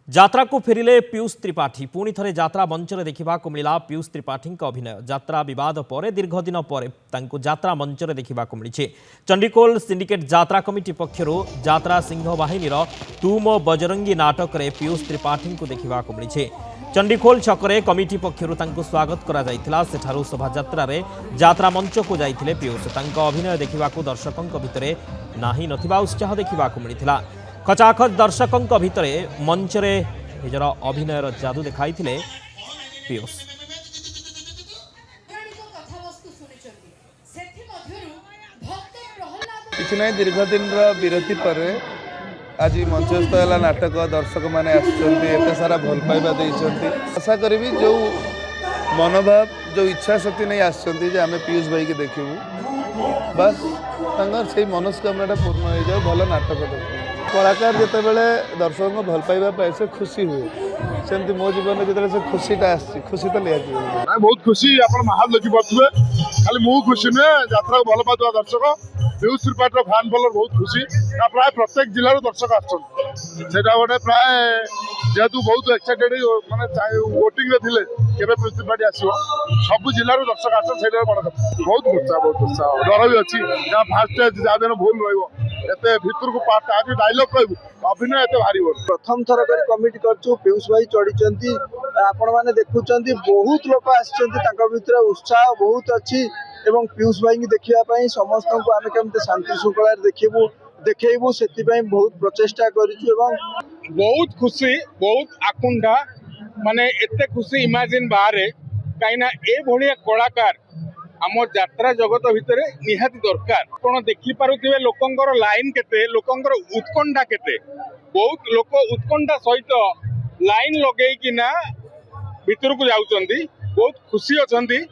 यात्रा को फेरिले पीयूष त्रिपाठी पुणी थे यात्रा मंच में देखा मिला पीयूष त्रिपाठी अभिनय यात्रा बद पर दीर्घ दिन पर यात्रा मंच में देखा मिली। चंडीकोल सिंडिकेट यात्रा कमिटी पक्षर यात्रा सिंह बाहिनी तू मो बजरंगी नाटक में पीयूष त्रिपाठी को देखा मिली। चंडीखोल छकरे कमिटी पक्षर स्वागत करा शोभा यात्रा मंच को जाइथिले पीयूष अभिनय देखा दर्शकों भितर नाही नथिबा उत्साह देखा मिलता। खचाखच दर्शकों भितर मंच रे निजर अभिनयर जादू देखाई पीयूष। किसी ना दीर्घ दिन विरति पर आज मंचस्थ है नाटक दर्शक मैंने आते सारा भल पाइबा देते आशा करी जो मनोभाव जो इच्छा शक्ति नहीं आम पीयूष भाई की देखू बस से मनोस्कामना पूर्ण हो जाए भल नाटक देख कलाकार जिते बड़े दर्शकों को भल पाइबा से खुशी हुए सेमती मो जीवन में जो खुशीटा खुशी तो लिया बहुत खुशी आप देखी पारे खाली मु खुशी नुहे यात्रा को भल पाता दर्शक पीयूष त्रिपाठी फैन फॉलोअर बहुत खुशी प्राय प्रत्येक जिलार दर्शक आसटा गोटे प्राय जेहेतु बहुत एक्साइटेड मानते वोटिंग थे केवे पीयूष त्रिपाठी आसो सब जिलार दर्शक आस बड़ कथा बहुत उत्साह डर भी अच्छी फास्ट जहाँ दिन भूल रही भितर को पार्ट आज डायलॉग कहूँ अभिनय एत भारी प्रथम थर कर कमिटी कर पीयूष भाई चढ़ी आपण मैंने देखुं बहुत लोक आसर उत्साह बहुत अच्छी एवं पीयूष भाई की देखापी समस्त को आम केमती शांति श्रृंखला देखू से बहुत प्रचेषा कर बहुत खुशी बहुत आकुंठा माने एते खुशी इमेजिन बाहर कहीं भाया कलाकार आम यात्रा जगत भितर निहाती दरकार आप देखी पारे लोकंर लाइन केते लोकंर उत्कंठा केते बहुत लोक उत्कंठा सहित लाइन लगे भितर को जाउछंती बहुत खुशी अछंती।